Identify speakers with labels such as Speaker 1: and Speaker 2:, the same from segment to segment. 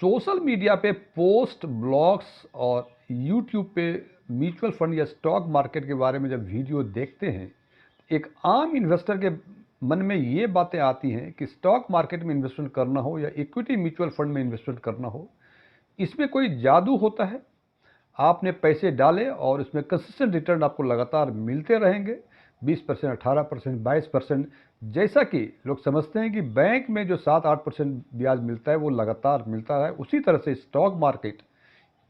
Speaker 1: Social media पे post, blogs और YouTube पे म्यूचुअल फंड या स्टॉक मार्केट के बारे में जब वीडियो देखते हैं, एक आम इन्वेस्टर के मन में ये बातें आती हैं कि स्टॉक मार्केट में इन्वेस्टमेंट करना हो या इक्विटी म्यूचुअल फंड में इन्वेस्टमेंट करना हो, इसमें कोई जादू होता है। आपने पैसे डाले और इसमें कंसिस्टेंट रिटर्न आपको लगातार मिलते रहेंगे, 20%, 18%, 22%। जैसा कि लोग समझते हैं कि बैंक में जो 7-8% ब्याज मिलता है वो लगातार मिलता है, उसी तरह से स्टॉक मार्केट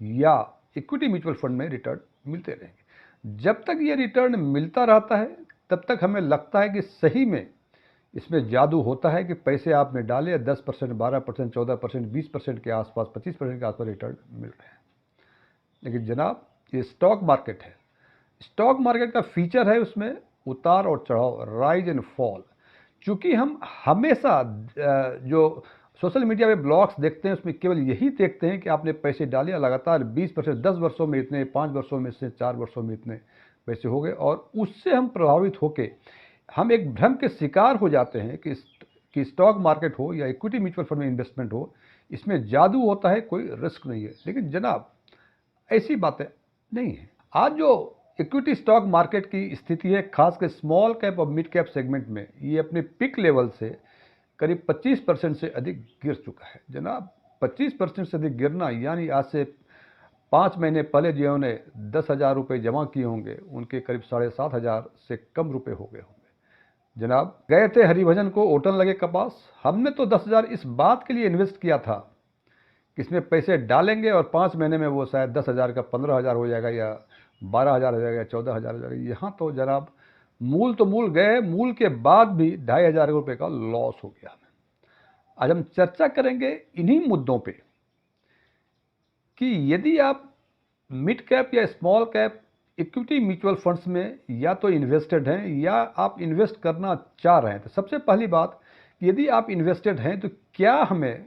Speaker 1: या इक्विटी म्यूचुअल फंड में रिटर्न मिलते रहेंगे। जब तक ये रिटर्न मिलता रहता है तब तक हमें लगता है कि सही में इसमें जादू होता है कि पैसे आपने डाले 10%, 12%, 14%, 20% के आसपास, 25% के आसपास रिटर्न मिल रहे हैं। लेकिन जनाब, ये स्टॉक मार्केट है। स्टॉक मार्केट का फीचर है उसमें उतार और चढ़ाव, राइज एंड फॉल। चूंकि हम हमेशा जो सोशल मीडिया पे ब्लॉग्स देखते हैं उसमें केवल यही देखते हैं कि आपने पैसे डाले लगातार 20%, 10 वर्षों में इतने, 5 वर्षों में से 4 वर्षों में इतने पैसे हो गए, और उससे हम प्रभावित होकर हम एक भ्रम के शिकार हो जाते हैं कि स्टॉक मार्केट हो या इक्विटी म्यूचुअल फंड में इन्वेस्टमेंट हो, इसमें जादू होता है, कोई रिस्क नहीं है। लेकिन जनाब, ऐसी बातें नहीं है। आज जो इक्विटी स्टॉक मार्केट की स्थिति है, खासकर स्मॉल कैप और मिड कैप सेगमेंट में, ये अपने पिक लेवल से करीब 25% से अधिक गिर चुका है। जनाब, 25% से अधिक गिरना यानी आज से 5 महीने पहले जिन्होंने 10,000 रुपये जमा किए होंगे उनके करीब 7,500 से कम रुपए हो गए होंगे। जनाब, गए थे हरिभजन को ओटन लगे कपास। हमने तो 10,000 इस बात के लिए इन्वेस्ट किया था कि इसमें पैसे डालेंगे और 5 महीने में वो शायद 10,000 का 15,000 हो जाएगा, या 12,000 हो जाएगा, या 14,000 हो जाएगा। यहाँ तो जनाब मूल तो मूल गए, मूल के बाद भी 2,500 रुपये का लॉस हो गया हमें। आज हम चर्चा करेंगे इन्हीं मुद्दों पे कि यदि आप मिड कैप या small cap equity mutual funds में या तो इन्वेस्टेड हैं या आप इन्वेस्ट करना चाह रहे हैं, तो सबसे पहली बात, यदि आप इन्वेस्टेड हैं तो क्या हमें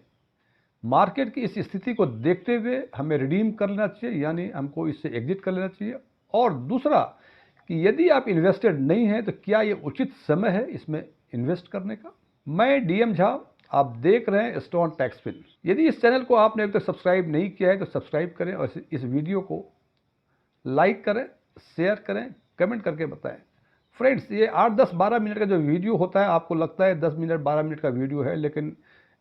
Speaker 1: मार्केट की इस स्थिति को देखते हुए हमें रिडीम कर लेना चाहिए, यानी हमको इससे एग्जिट कर लेना चाहिए। और दूसरा कि यदि आप इन्वेस्टेड नहीं हैं तो क्या ये उचित समय है इसमें इन्वेस्ट करने का। मैं डीएम झा, आप देख रहे हैं स्टोन टैक्सफिल। यदि इस चैनल को आपने अभी तक सब्सक्राइब नहीं किया है तो सब्सक्राइब करें और इस वीडियो को लाइक करें, शेयर करें, कमेंट करके बताएं। फ्रेंड्स, ये 8, 10, 12 मिनट का जो वीडियो होता है, आपको लगता है 10 मिनट 12 मिनट का वीडियो है, लेकिन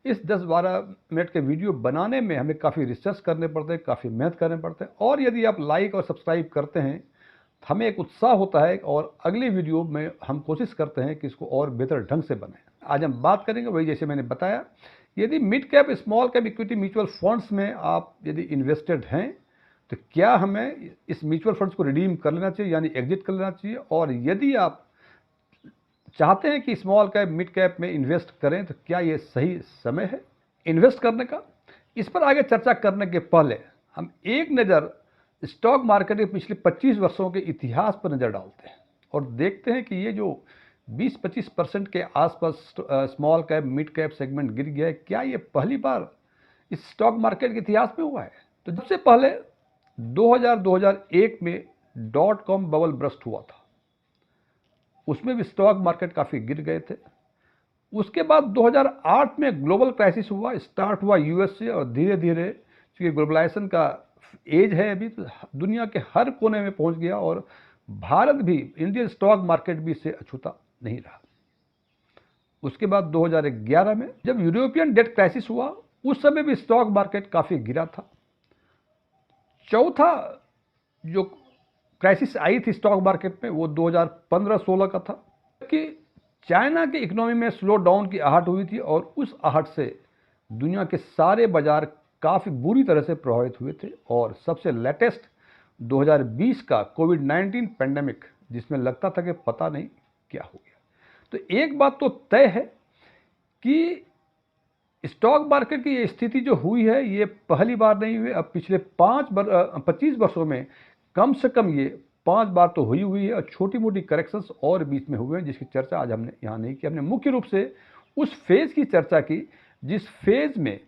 Speaker 1: इस 10-12 मिनट के वीडियो बनाने में हमें काफ़ी रिसर्च करने पड़ते हैं, काफ़ी मेहनत करने पड़ते हैं। और यदि आप लाइक और सब्सक्राइब करते हैं तो हमें एक उत्साह होता है और अगली वीडियो में हम कोशिश करते हैं कि इसको और बेहतर ढंग से बनाएं। आज हम बात करेंगे वही, जैसे मैंने बताया, यदि mid cap, small cap equity mutual funds में आप यदि इन्वेस्टेड हैं तो क्या हमें इस म्यूचुअल फंड्स को रिडीम कर लेना चाहिए, यानी एग्जिट कर लेना चाहिए। और यदि आप चाहते हैं कि स्मॉल कैप, मिड कैप में इन्वेस्ट करें तो क्या ये सही समय है इन्वेस्ट करने का। इस पर आगे चर्चा करने के पहले हम एक नज़र स्टॉक मार्केट के पिछले 25 वर्षों के इतिहास पर नज़र डालते हैं और देखते हैं कि ये जो 20-25% के आसपास small cap, mid cap segment गिर गया है, क्या ये पहली बार इस स्टॉक मार्केट के इतिहास में हुआ है। तो सबसे पहले 2000-2001 में .com बबल बस्ट हुआ था, उसमें भी स्टॉक मार्केट काफ़ी गिर गए थे। उसके बाद 2008 में ग्लोबल क्राइसिस हुआ, स्टार्ट हुआ यूएस से, और धीरे धीरे क्योंकि ग्लोबलाइजेशन का एज है अभी, तो दुनिया के हर कोने में पहुंच गया और भारत भी, इंडियन स्टॉक मार्केट भी इससे अछूता नहीं रहा। उसके बाद 2011 में जब यूरोपियन डेट क्राइसिस हुआ, उस समय भी स्टॉक मार्केट काफ़ी गिरा था। चौथा जो क्राइसिस आई थी स्टॉक मार्केट में वो 2015-16 का था कि चाइना के इकोनॉमी में स्लो डाउन की आहट हुई थी और उस आहट से दुनिया के सारे बाजार काफ़ी बुरी तरह से प्रभावित हुए थे। और सबसे लेटेस्ट 2020 का कोविड-19 पेंडेमिक, जिसमें लगता था कि पता नहीं क्या हो गया। तो एक बात तो तय है कि स्टॉक मार्केट की ये स्थिति जो हुई है ये पहली बार नहीं हुई। अब पिछले 25 वर्षों में कम से कम ये 5 बार तो हुई है और छोटी मोटी करेक्शंस और बीच में हुए हैं, जिसकी चर्चा आज हमने यहाँ नहीं की। हमने मुख्य रूप से उस फेज़ की चर्चा की जिस फेज़ में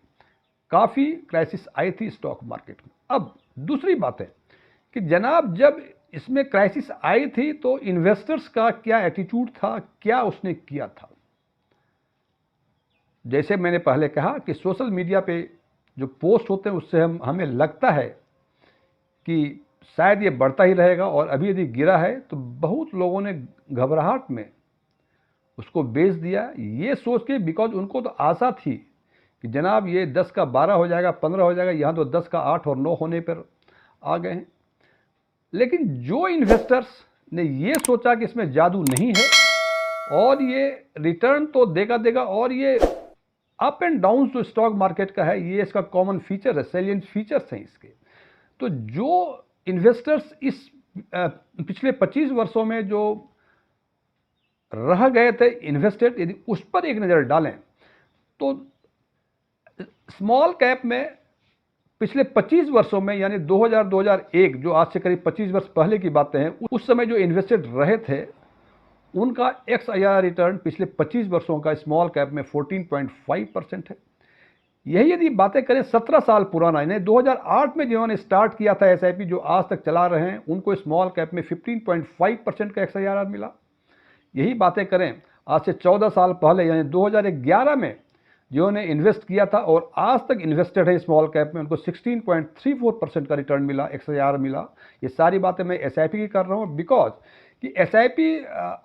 Speaker 1: काफ़ी क्राइसिस आई थी स्टॉक मार्केट में। अब दूसरी बात है कि जनाब, जब इसमें क्राइसिस आई थी तो इन्वेस्टर्स का क्या एटीट्यूड था, क्या उसने किया था। जैसे मैंने पहले कहा कि सोशल मीडिया पे जो पोस्ट होते हैं उससे हमें लगता है कि शायद ये बढ़ता ही रहेगा, और अभी यदि गिरा है तो बहुत लोगों ने घबराहट में उसको बेच दिया, ये सोच के, बिकॉज उनको तो आशा थी कि जनाब ये 10 का 12 हो जाएगा, 15 हो जाएगा, यहाँ तो 10 का 8 और 9 होने पर आ गए हैं। लेकिन जो इन्वेस्टर्स ने ये सोचा कि इसमें जादू नहीं है और ये रिटर्न तो देगा देगा, और ये अप एंड डाउन जो स्टॉक मार्केट का है ये इसका कॉमन फीचर है, सैलिएंट फीचर्स हैं इसके। तो जो इन्वेस्टर्स इस पिछले 25 वर्षों में जो रह गए थे इन्वेस्टेड, यदि उस पर एक नज़र डालें तो स्मॉल कैप में पिछले 25 वर्षों में, यानी 2000-2001, जो आज से करीब 25 वर्ष पहले की बातें हैं, उस समय जो इन्वेस्टेड रहे थे उनका XIRR रिटर्न पिछले 25 वर्षों का स्मॉल कैप में 14.5% है। यही यदि बातें करें 17 साल पुराना, यानी 2008 में जिन्होंने स्टार्ट किया था SIP, जो आज तक चला रहे हैं, उनको स्मॉल कैप में 15.5% का XIRR मिला। यही बातें करें आज से 14 साल पहले, यानी 2011 में जिन्होंने इन्वेस्ट किया था और आज तक इन्वेस्टेड है स्मॉल कैप में, उनको 16.34% का रिटर्न मिला, XIRR मिला। ये सारी बातें मैं SIP की कर रहा हूँ, बिकॉज कि SIP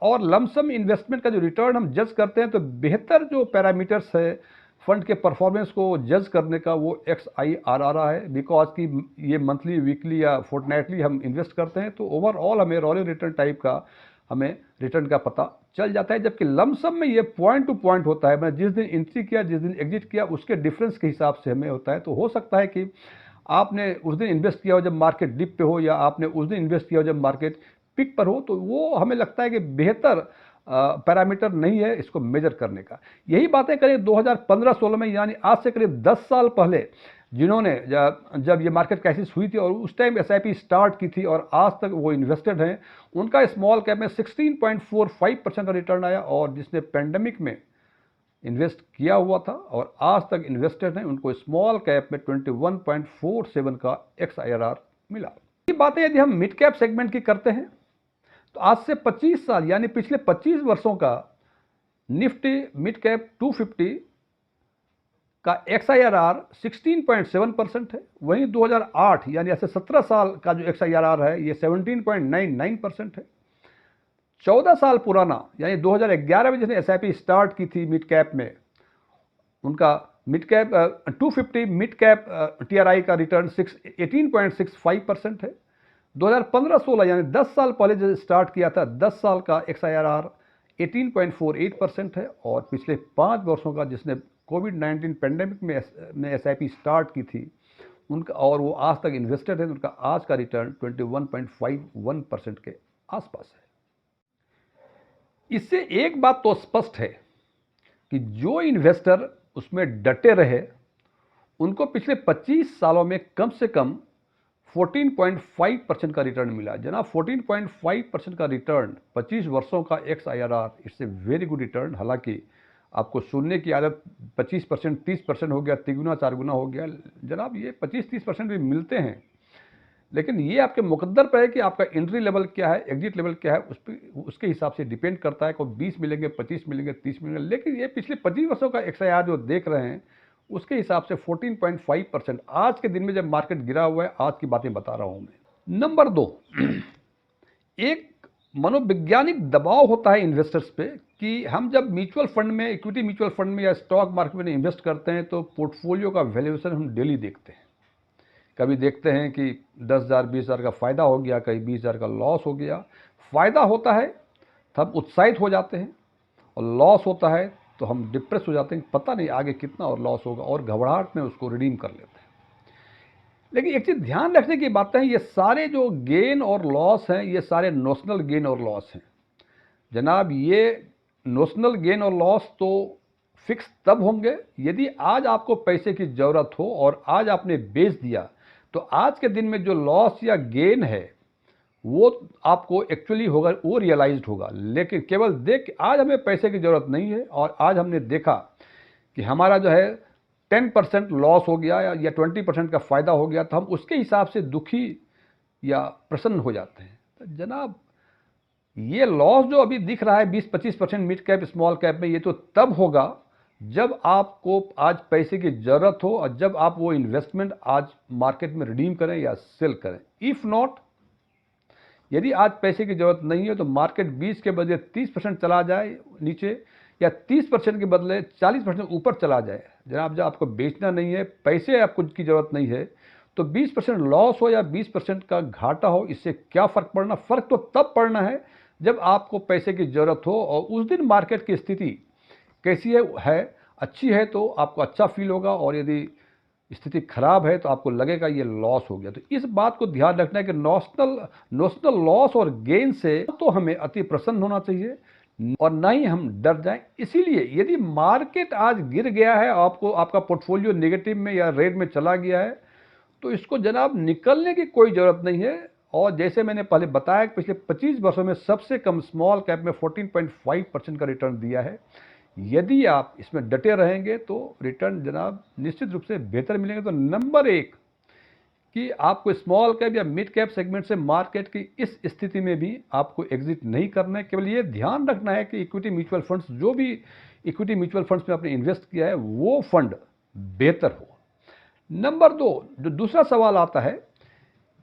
Speaker 1: और लमसम इन्वेस्टमेंट का जो रिटर्न हम जज करते हैं, तो बेहतर जो पैरामीटर्स है फंड के परफॉर्मेंस को जज करने का, वो XIRR है, बिकॉज कि ये मंथली, वीकली या फोर्टनाइटली हम इन्वेस्ट करते हैं, तो ओवरऑल हमें रोलिंग रिटर्न टाइप का हमें रिटर्न का पता चल जाता है। जबकि लमसम में ये पॉइंट टू पॉइंट होता है, मैं जिस दिन एंट्री किया, जिस दिन एग्जिट किया, उसके डिफरेंस के हिसाब से हमें होता है। तो हो सकता है कि आपने उस दिन इन्वेस्ट किया हो जब मार्केट डिप पे हो, या आपने उस दिन इन्वेस्ट किया हो जब मार्केट पिक पर हो, तो वो हमें लगता है कि बेहतर पैरामीटर नहीं है इसको मेजर करने का। यही बातें करें 2015-16 में, यानी आज से करीब 10 साल पहले, जिन्होंने जब ये मार्केट क्राइसिस हुई थी और उस टाइम SIP स्टार्ट की थी और आज तक वो इन्वेस्टेड हैं, उनका स्मॉल कैप में 16.45% का रिटर्न आया, और जिसने पेंडेमिक में इन्वेस्ट किया हुआ था और आज तक इन्वेस्टेड हैं, उनको स्मॉल कैप में 21.47 का XIRR मिला। ये बातें यदि हम मिड कैप सेगमेंट की करते हैं, तो आज से 25 साल, यानी पिछले 25 वर्षों का निफ्टी मिड कैप 250 का XIRR 16.7% है। वहीं 2008, यानी ऐसे 17 साल का जो XIRR है, ये 17.99% है। 14 साल पुराना, यानी 2011 में जिसने SIP स्टार्ट की थी मिड कैप में, उनका mid cap 250 mid cap TRI का रिटर्न 18.65% है। 2015-16, यानी 10 साल पहले जो स्टार्ट किया था, 10 साल का XIRR 18.48% है। और पिछले 5 वर्षों का, जिसने कोविड-19 पेंडेमिक में SIP स्टार्ट की थी उनका, और वो आज तक इन्वेस्टेड है, उनका आज का रिटर्न 21.51% के आसपास है। इससे एक बात तो स्पष्ट है कि जो इन्वेस्टर उसमें डटे रहे, उनको पिछले 25 सालों में कम से कम 14.5% का रिटर्न मिला। जनाब, 14.5% का रिटर्न 25 वर्षों का XIRR, it's a very good return. हालांकि आपको सुनने की आदत 25%, 30% हो गया, तिगुना 4 गुना हो गया। जनाब, ये 25-30% भी मिलते हैं, लेकिन ये आपके मुकद्दर पर है कि आपका एंट्री लेवल क्या है, एग्जिट लेवल क्या है, उस पर उसके हिसाब से डिपेंड करता है। कोई 20 मिलेंगे, 25 मिलेंगे, 30 मिलेंगे, लेकिन ये पिछले 25 वर्षों का XIRR जो देख रहे हैं, उसके हिसाब से 14.5% आज के दिन में, जब मार्केट गिरा हुआ है, आज की बातें बता रहा हूं मैं। नंबर 2, एक मनोवैज्ञानिक दबाव होता है इन्वेस्टर्स पे कि हम जब म्यूचुअल फंड में, इक्विटी म्यूचुअल फंड में या स्टॉक मार्केट में इन्वेस्ट करते हैं, तो पोर्टफोलियो का वैल्यूएशन हम डेली देखते हैं। कभी देखते हैं कि 10,000 20,000 का फ़ायदा हो गया, कहीं 20,000 का लॉस हो गया। फ़ायदा होता है तो हम उत्साहित हो जाते हैं, और लॉस होता है तो हम डिप्रेस हो जाते हैं, पता नहीं आगे कितना और लॉस होगा, और घबराहट में उसको रिडीम कर लेते हैं। लेकिन एक चीज़ ध्यान रखने की बात है, ये सारे जो गेन और लॉस हैं, ये सारे नोशनल गेन और लॉस हैं। जनाब, ये नोशनल गेन और लॉस तो फिक्स तब होंगे यदि आज आपको पैसे की ज़रूरत हो और आज आपने बेच दिया, तो आज के दिन में जो लॉस या गेन है वो आपको एक्चुअली होगा, वो रियलाइज्ड होगा। लेकिन केवल देख के आज हमें पैसे की ज़रूरत नहीं है और आज हमने देखा कि हमारा जो है 10% लॉस हो गया या 20% का फ़ायदा हो गया, तो हम उसके हिसाब से दुखी या प्रसन्न हो जाते हैं। तो जनाब, ये लॉस जो अभी दिख रहा है 20-25% मिड कैप स्मॉल कैप में, ये तो तब होगा जब आपको आज पैसे की ज़रूरत हो और जब आप वो इन्वेस्टमेंट आज मार्केट में रिडीम करें या सेल करें। इफ़ नॉट, यदि आज पैसे की ज़रूरत नहीं है तो मार्केट 20 के बदले 30% चला जाए नीचे, या 30% के बदले 40% ऊपर चला जाए। जनाब, जब आपको बेचना नहीं है, पैसे आपको की ज़रूरत नहीं है, तो 20% लॉस हो या 20% का घाटा हो, इससे क्या फ़र्क पड़ना? फ़र्क तो तब पड़ना है जब आपको पैसे की ज़रूरत हो और उस दिन मार्केट की स्थिति कैसी है, अच्छी है तो आपको अच्छा फील होगा, और यदि स्थिति खराब है तो आपको लगेगा ये लॉस हो गया। तो इस बात को ध्यान रखना है कि नोशनल लॉस और गेन से तो हमें अति प्रसन्न होना चाहिए और ना ही हम डर जाएं। इसीलिए यदि मार्केट आज गिर गया है, आपको आपका पोर्टफोलियो नेगेटिव में या रेड में चला गया है, तो इसको जनाब निकलने की कोई ज़रूरत नहीं है। और जैसे मैंने पहले बताया कि पिछले 25 वर्षों में सबसे कम स्मॉल कैप में 14.5% का रिटर्न दिया है। यदि आप इसमें डटे रहेंगे तो रिटर्न जनाब निश्चित रूप से बेहतर मिलेंगे। तो नंबर एक कि आपको स्मॉल कैप या मिड कैप सेगमेंट से मार्केट की इस स्थिति में भी आपको एग्जिट नहीं करना है। केवल ये ध्यान रखना है कि इक्विटी म्यूचुअल फंड्स, जो भी इक्विटी म्यूचुअल फंड्स में आपने इन्वेस्ट किया है, वो फंड बेहतर हो। नंबर दो, जो दूसरा सवाल आता है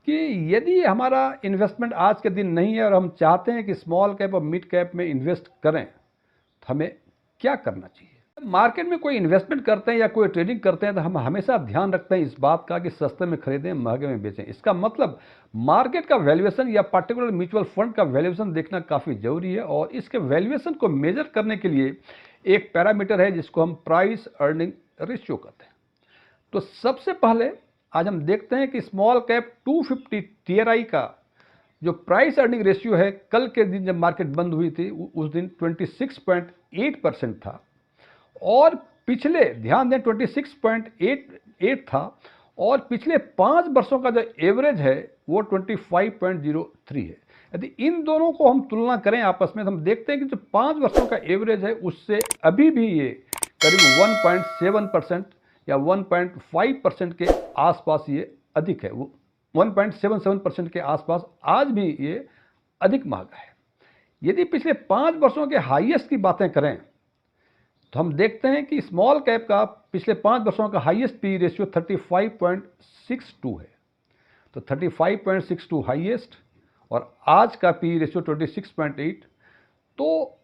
Speaker 1: कि यदि हमारा इन्वेस्टमेंट आज के दिन नहीं है और हम चाहते हैं कि स्मॉल कैप और मिड कैप में इन्वेस्ट करें, तो हमें क्या करना चाहिए? मार्केट में कोई इन्वेस्टमेंट करते हैं या कोई ट्रेडिंग करते हैं तो हम हमेशा ध्यान रखते हैं इस बात का कि सस्ते में खरीदें, महंगे में बेचें। इसका मतलब मार्केट का वैल्यूएशन या पर्टिकुलर म्यूचुअल फंड का वैल्यूएशन देखना काफ़ी ज़रूरी है, और इसके वैल्यूएशन को मेजर करने के लिए एक पैरामीटर है जिसको हम प्राइस अर्निंग रेशियो कहते हैं। तो सबसे पहले आज हम देखते हैं कि स्मॉल कैप 250 TRI का जो प्राइस अर्निंग रेशियो है, कल के दिन जब मार्केट बंद हुई थी उस दिन 26.8% था, और पिछले, ध्यान दें, 26.88 था, और पिछले 5 वर्षों का जो एवरेज है वो 25.03 है। यदि इन दोनों को हम तुलना करें आपस में तो हम देखते हैं कि जो 5 वर्षों का एवरेज है उससे अभी भी ये करीब 1.7% या 1.5% के आसपास ये अधिक है। वो 1.77% के आसपास आज भी ये अधिक महंगा है। यदि पिछले 5 वर्षों के हाईएस्ट की बातें करें तो हम देखते हैं कि स्मॉल कैप का पिछले 5 वर्षों का हाईएस्ट पी रेशियो 35.62 है। तो 35.62 हाईएस्ट, और आज का पी रेशियो 26.8, तो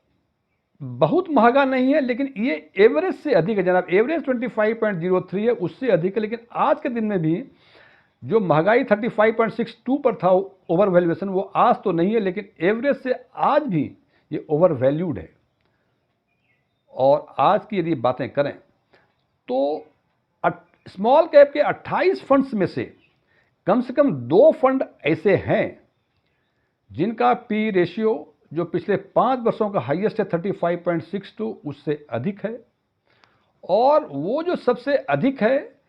Speaker 1: बहुत महंगा नहीं है, लेकिन ये एवरेज से अधिक है जनाब। एवरेज 25.03 है, उससे अधिक है, लेकिन आज के दिन में भी जो महंगाई 35.62 पर था ओवर वैल्यूएशन, वो आज तो नहीं है, लेकिन एवरेज से आज भी ये ओवर वैल्यूड है। और आज की यदि बातें करें तो स्मॉल कैप के 28 फंड्स में से कम 2 फंड ऐसे हैं जिनका पी रेशियो जो पिछले 5 वर्षों का हाईएस्ट है 35.62 उससे अधिक है, और वो जो सबसे अधिक है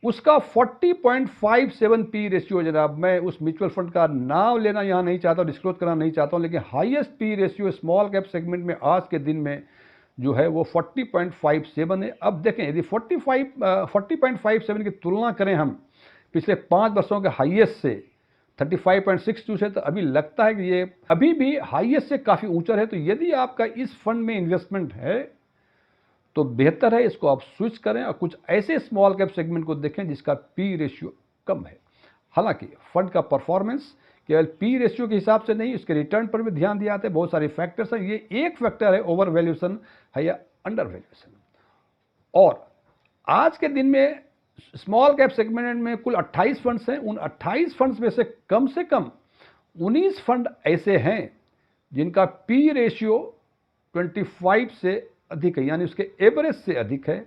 Speaker 1: उसका 40.57 पी रेशियो। जनाब, मैं उस म्यूचुअल फंड का नाम लेना यहाँ नहीं चाहता, डिस्क्लोज करना नहीं चाहता हूँ, लेकिन highest P ratio small cap segment में आज के दिन में जो है वो 40.57 है। अब देखें, यदि 40.57 की तुलना करें हम पिछले 5 वर्षों के हाईएस्ट से 35.62 से, तो अभी लगता है कि ये अभी भी हाईएस्ट से काफ़ी ऊंचा है। तो यदि आपका इस फंड में इन्वेस्टमेंट है तो बेहतर है इसको आप स्विच करें और कुछ ऐसे स्मॉल कैप सेगमेंट को देखें जिसका पी रेशियो कम है। हालांकि फंड का परफॉर्मेंस केवल पी रेशियो के हिसाब से नहीं, उसके रिटर्न पर भी ध्यान दिया जाता है। बहुत सारे फैक्टर्स हैं, ये एक फैक्टर है ओवर वैल्यूएशन है या अंडर वैल्यूएशन। और आज के दिन में स्मॉल कैप सेगमेंट में कुल 28 फंड्स हैं। उन 28 फंड्स में से कम 19 फंड ऐसे हैं जिनका पी रेशियो 25 से अधिक है, यानी उसके एवरेज से अधिक है।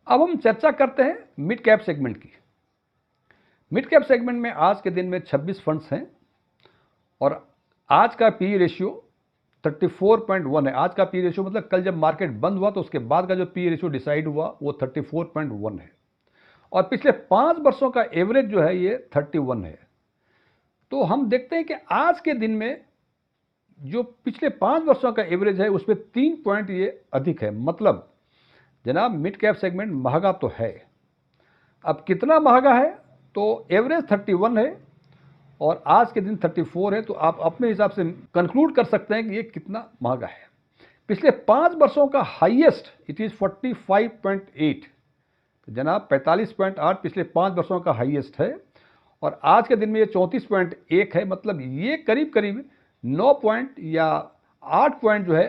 Speaker 1: अब हम चर्चा करते हैं मिड कैप सेगमेंट की। मिड कैप सेगमेंट में आज के दिन में 26 फंड्स हैं और आज का पी रेशियो 34.1 है। आज का पी रेशियो मतलब कल जब मार्केट बंद हुआ तो उसके बाद का जो पी रेशियो डिसाइड हुआ वो 34.1 है, और पिछले 5 वर्षों का एवरेज जो है ये 31 है। तो हम देखते हैं कि आज के दिन में जो पिछले 5 वर्षों का एवरेज है उसमें 3 पॉइंट ये अधिक है। मतलब जनाब, मिड कैप सेगमेंट महंगा तो है। अब कितना महंगा है? तो एवरेज 31 है और आज के दिन 34 है, तो आप अपने हिसाब से कंक्लूड कर सकते हैं कि ये कितना महंगा है। पिछले 5 वर्षों का हाईएस्ट इट इज़ 45.8। तो जनाब 45.8 पिछले 5 वर्षों का हाईएस्ट है और आज के दिन में ये 34.1 है। मतलब ये करीब करीब 9 पॉइंट या 8 पॉइंट जो है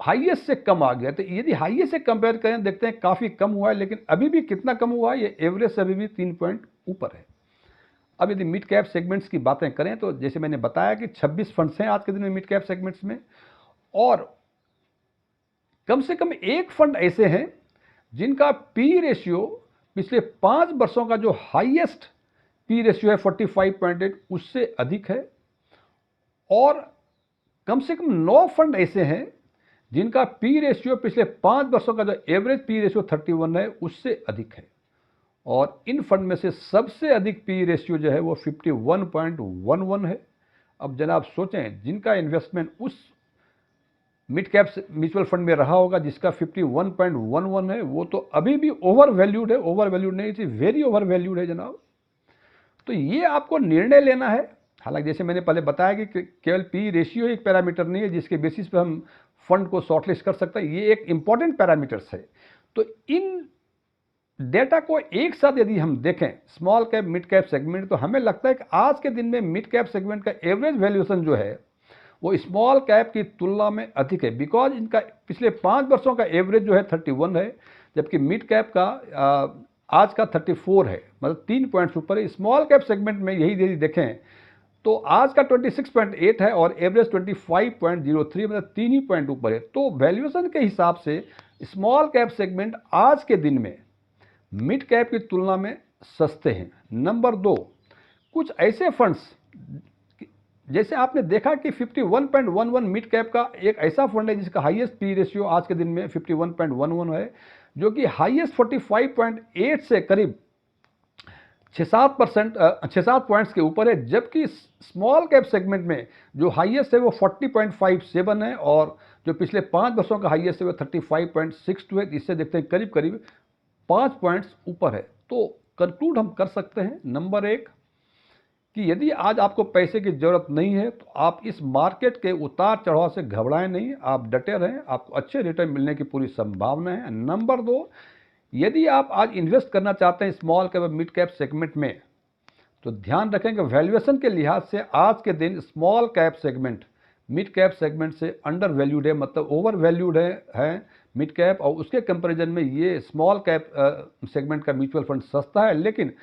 Speaker 1: हाईएस्ट से कम आ गया। तो यदि हाईएस्ट से कंपेयर करें देखते हैं काफ़ी कम हुआ है, लेकिन अभी भी कितना कम हुआ है, ये एवरेज से अभी भी 3 पॉइंट ऊपर है। अब यदि मिड कैप सेगमेंट्स की बातें करें तो जैसे मैंने बताया कि 26 फंड्स हैं आज के दिन में मिड कैप सेगमेंट्स में, और कम से कम एक फंड ऐसे हैं जिनका पी रेशियो पिछले 5 वर्षों का जो हाईएस्ट पी रेशियो है 45.8 उससे अधिक है, और कम से कम 9 फंड ऐसे हैं जिनका पी रेशियो पिछले 5 वर्षों का जो एवरेज पी रेशियो 31 है उससे अधिक है। और इन फंड में से सबसे अधिक पी रेशियो जो है वो 51.11 है। अब जनाब सोचें, जिनका इन्वेस्टमेंट उस मिड कैप म्यूचुअल फंड में रहा होगा जिसका 51.11 है, वो तो अभी भी ओवर वैल्यूड है। ओवर वैल्यूड नहीं, इट्स वेरी ओवर वैल्यूड है जनाब। तो ये आपको निर्णय लेना है। हालांकि जैसे मैंने पहले बताया कि केवल पी रेशियो एक पैरामीटर नहीं है जिसके बेसिस पे हम फंड को शॉर्टलिस्ट कर सकते हैं, ये एक इंपॉर्टेंट पैरामीटर्स है। तो इन डेटा को एक साथ यदि हम देखें small cap mid cap segment, तो हमें लगता है कि आज के दिन में मिड कैप सेगमेंट का एवरेज वैल्यूएशन जो है वो स्मॉल कैप की तुलना में अधिक है, बिकॉज इनका पिछले 5 वर्षों का एवरेज जो है 31 है, जबकि मिड कैप का आज का 34 है, मतलब 3 पॉइंट्स ऊपर है। स्मॉल कैप सेगमेंट में यही यदि देखें तो आज का 26.8 है और एवरेज 25.03, मतलब 3 ही पॉइंट ऊपर है। तो वैल्यूएशन के हिसाब से स्मॉल कैप सेगमेंट आज के दिन में मिड कैप की तुलना में सस्ते हैं। नंबर 2, कुछ ऐसे फंड्स जैसे आपने देखा कि 51.11 मिड कैप का एक ऐसा फंड है जिसका हाईएस्ट पी रेशियो आज के दिन में 51.11 है, जो कि हाईएस्ट 45.8 से करीब 6-7 पॉइंट्स के ऊपर है, जबकि स्मॉल कैप सेगमेंट में जो हाईएस्ट है वो 40.57 है और जो पिछले 5 वर्षों का हाईएस्ट है वो 35.62 है। इससे देखते हैं करीब करीब 5 पॉइंट्स ऊपर है। तो कंक्लूड हम कर सकते हैं नंबर 1 कि यदि आज आपको पैसे की ज़रूरत नहीं है तो आप इस मार्केट के उतार चढ़ाव से घबराएं नहीं, आप डटे रहें, आपको अच्छे रिटर्न मिलने की पूरी संभावना है। नंबर 2, यदि आप आज इन्वेस्ट करना चाहते हैं स्मॉल कैप और मिड कैप सेगमेंट में, तो ध्यान रखें कि वैल्यूएशन के लिहाज से आज के दिन small cap segment mid cap segment से अंडर वैल्यूड है, मतलब ओवर वैल्यूड है मिड कैप, और उसके कंपैरिजन में ये स्मॉल कैप सेगमेंट का म्यूचुअल फंड सस्ता है। लेकिन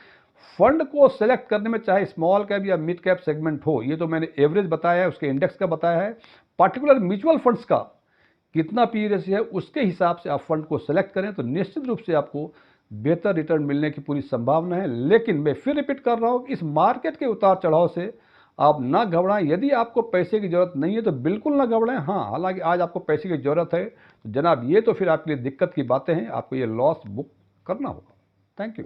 Speaker 1: फंड को सेलेक्ट करने में चाहे स्मॉल कैप या मिड कैप सेगमेंट हो, ये तो मैंने एवरेज बताया है, उसके इंडेक्स का बताया है, पर्टिकुलर म्यूचुअल फंड्स का कितना पी रेशियो है उसके हिसाब से आप फंड को सेलेक्ट करें तो निश्चित रूप से आपको बेहतर रिटर्न मिलने की पूरी संभावना है। लेकिन मैं फिर रिपीट कर रहा हूँ, इस मार्केट के उतार चढ़ाव से आप ना घबराएं। यदि आपको पैसे की ज़रूरत नहीं है तो बिल्कुल ना घबराएं। हाँ, हालांकि आज आपको पैसे की ज़रूरत है तो जनाब ये तो फिर आपके लिए दिक्कत की बातें हैं, आपको ये लॉस बुक करना होगा। Thank you.